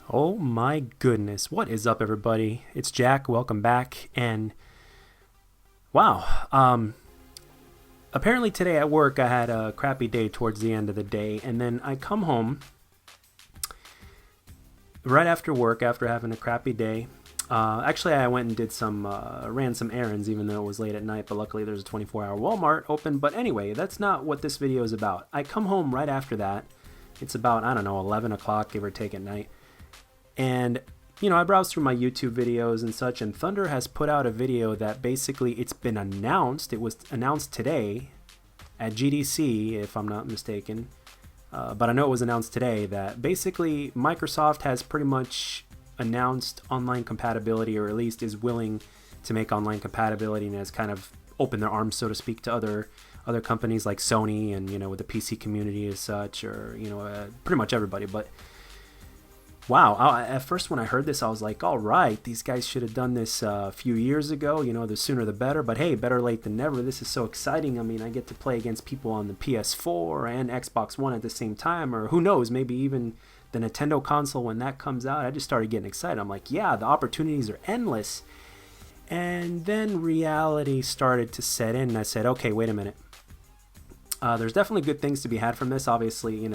Oh my goodness. What is up, everybody? It's Jack. Welcome back. And wow, apparently today at work I had a crappy day towards the end of the day. And then I come home right after work after having a crappy day. Actually, I went and did ran some errands, even though it was late at night. But luckily, there's a 24-hour Walmart open. But anyway, that's not what this video is about. I come home right after that. It's about, I don't know, 11 o'clock, give or take at night. And, I browsed through my YouTube videos and such, and Thunder has put out a video that basically it's been announced. It was announced today at GDC, if I'm not mistaken. But I know it was announced today that basically Microsoft has pretty much announced online compatibility, or at least is willing to make online compatibility, and has kind of opened their arms, so to speak, to other companies like Sony and, with the PC community as such, or, pretty much everybody. But wow, at first when I heard this, I was like, all right, these guys should have done this a few years ago, the sooner the better. But hey, better late than never. This is so exciting. I mean, I get to play against people on the PS4 and Xbox One at the same time, or who knows, maybe even the Nintendo console when that comes out. I just started getting excited. I'm like, yeah, the opportunities are endless. And then reality started to set in, and I said, okay, wait a minute. There's definitely good things to be had from this. Obviously,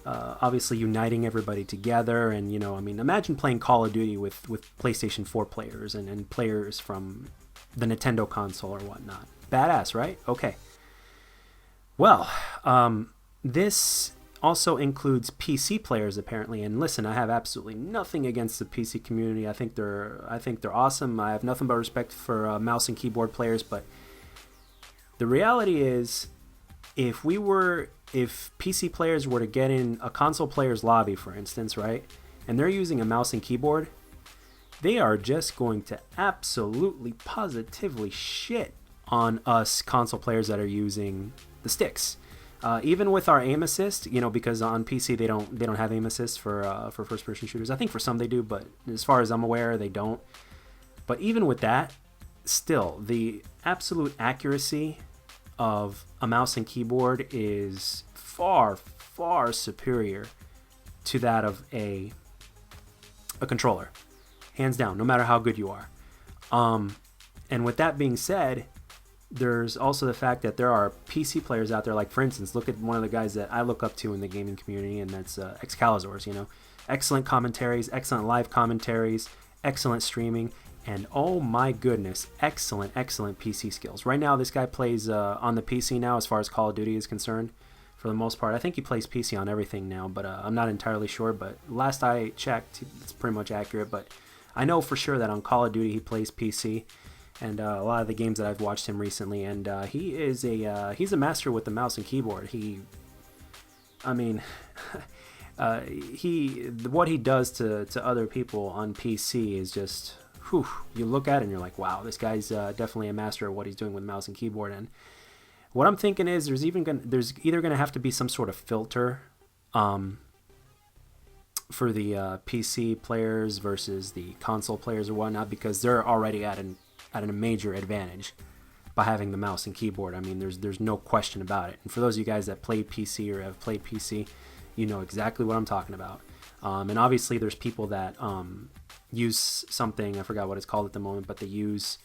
obviously uniting everybody together, and imagine playing Call of Duty with PlayStation 4 players and players from the Nintendo console or whatnot. Badass, right? Okay. Well, this also includes PC players apparently. And listen, I have absolutely nothing against the PC community. I think they're awesome. I have nothing but respect for mouse and keyboard players. But the reality is, if PC players were to get in a console player's lobby, for instance, right, and they're using a mouse and keyboard, they are just going to absolutely positively shit on us console players that are using the sticks. Even with our aim assist, because on PC they don't have aim assist for first person shooters. I think for some they do, but as far as I'm aware, they don't. But even with that, still the absolute accuracy of a mouse and keyboard is far, far superior to that of a controller, hands down, no matter how good you are. And with that being said, there's also the fact that there are PC players out there, like, for instance, look at one of the guys that I look up to in the gaming community, and that's Excaliburs. Excellent commentaries, excellent live commentaries, excellent streaming, and oh my goodness, excellent PC skills. Right now, this guy plays on the PC now as far as Call of Duty is concerned, for the most part. I think he plays PC on everything now, but I'm not entirely sure. But last I checked, it's pretty much accurate. But I know for sure that on Call of Duty he plays PC, and a lot of the games that I've watched him recently, and he's a master with the mouse and keyboard. What he does to other people on PC is just, whew, you look at it and you're like, wow, this guy's definitely a master of what he's doing with mouse and keyboard. And what I'm thinking is there's either going to have to be some sort of filter for the PC players versus the console players or whatnot, because they're already at a major advantage by having the mouse and keyboard. I mean, there's no question about it. And for those of you guys that play PC or have played PC, you know exactly what I'm talking about. And obviously there's people that use something, I forgot what it's called at the moment, but they use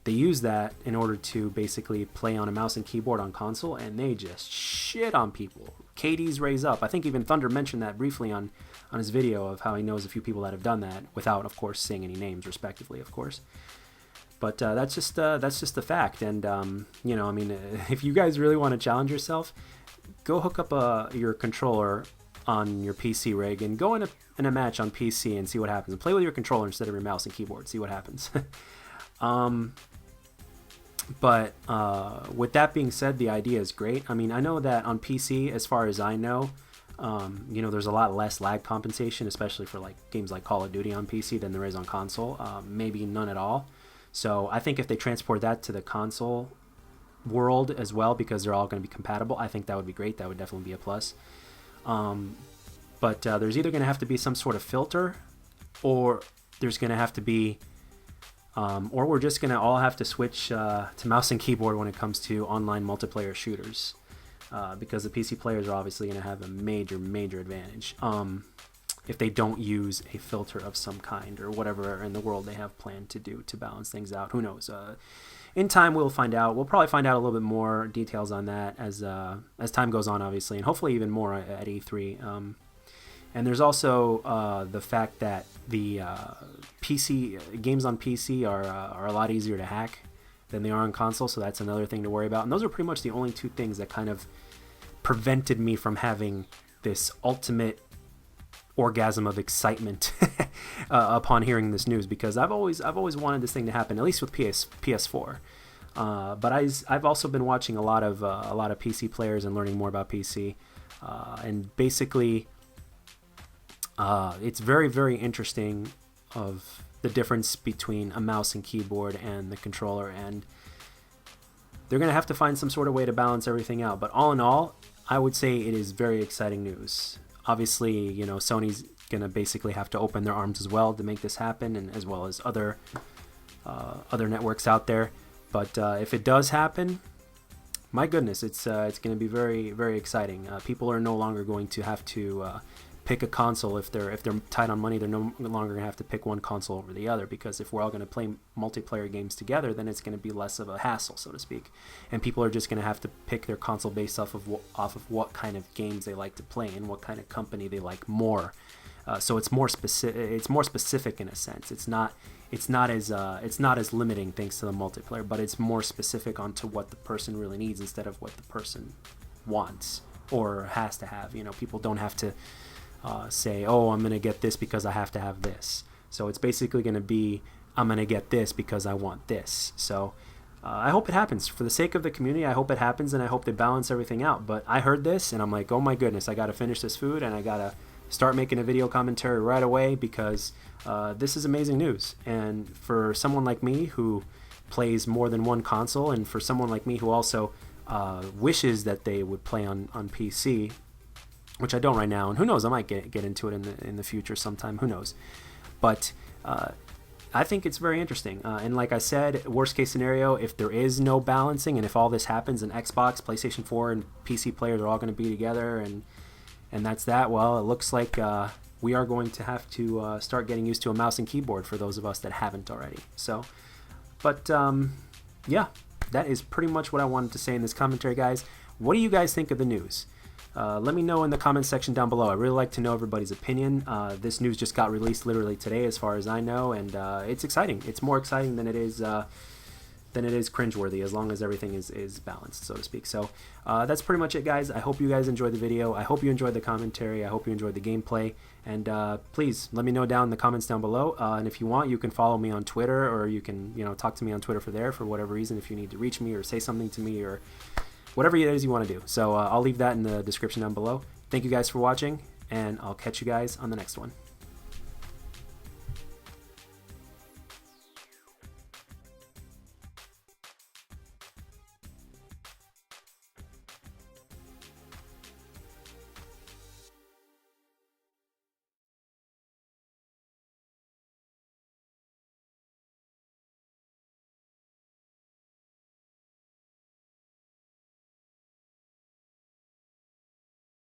that in order to basically play on a mouse and keyboard on console, and they just shit on people. KD's raise up. I think even Thunder mentioned that briefly on his video of how he knows a few people that have done that, without, of course, saying any names, respectively, of course. But that's just the fact. And if you guys really want to challenge yourself, go hook up your controller on your PC rig and go in a match on PC and see what happens. And play with your controller instead of your mouse and keyboard. See what happens. But with that being said, the idea is great. I mean, I know that on PC, as far as I know, there's a lot less lag compensation, especially for like games like Call of Duty on PC than there is on console. Maybe none at all. So I think if they transport that to the console world as well, because they're all going to be compatible, I think that would be great. That would definitely be a plus. But there's either going to have to be some sort of filter, or there's going to have to be or we're just going to all have to switch to mouse and keyboard when it comes to online multiplayer shooters, because the PC players are obviously going to have a major advantage. if they don't use a filter of some kind or whatever in the world they have planned to do to balance things out. Who knows? In time, we'll find out. We'll probably find out a little bit more details on that as time goes on, obviously, and hopefully even more at E3. And there's also the fact that the PC games on PC are a lot easier to hack than they are on console, so that's another thing to worry about. And those are pretty much the only two things that kind of prevented me from having this ultimate orgasm of excitement upon hearing this news, because I've always wanted this thing to happen, at least with PS4. But I've also been watching a lot of PC players and learning more about PC, and basically it's very, very interesting of the difference between a mouse and keyboard and the controller, and they're going to have to find some sort of way to balance everything out. But all in all, I would say it is very exciting news. Obviously, you know, Sony's going to basically have to open their arms as well to make this happen, and as well as other networks out there. But if it does happen, my goodness, it's going to be very, very exciting. People are no longer going to have to pick a console. If they're tight on money, they're no longer going to have to pick one console over the other, because if we're all going to play multiplayer games together, then it's going to be less of a hassle, so to speak. And people are just going to have to pick their console based off of what kind of games they like to play and what kind of company they like more. So it's more specific. It's more specific in a sense. It's not as limiting thanks to the multiplayer, but it's more specific onto what the person really needs instead of what the person wants or has to have. You know, people don't have to say, oh, I'm going to get this because I have to have this. So it's basically going to be, I'm going to get this because I want this. So I hope it happens. For the sake of the community, I hope it happens, and I hope they balance everything out. But I heard this, and I'm like, oh my goodness, I got to finish this food, and I got to start making a video commentary right away, because this is amazing news. And for someone like me who plays more than one console, and for someone like me who also wishes that they would play on PC, which I don't right now, and who knows, I might get into it in the future sometime, who knows. But I think it's very interesting. And like I said, worst case scenario, if there is no balancing, and if all this happens and Xbox, PlayStation 4, and PC players are all going to be together, and that's that, well, it looks like we are going to have to start getting used to a mouse and keyboard for those of us that haven't already. So, but yeah, that is pretty much what I wanted to say in this commentary, guys. What do you guys think of the news? Let me know in the comments section down below. I really like to know everybody's opinion. This news just got released literally today, as far as I know, and it's exciting. It's more exciting than it is cringeworthy, as long as everything is balanced, so to speak. So that's pretty much it, guys. I hope you guys enjoyed the video. I hope you enjoyed the commentary. I hope you enjoyed the gameplay. And please let me know down in the comments down below. And if you want, you can follow me on Twitter, or you can talk to me on Twitter for whatever reason, if you need to reach me or say something to me or whatever it is you want to do. So I'll leave that in the description down below. Thank you guys for watching, and I'll catch you guys on the next one.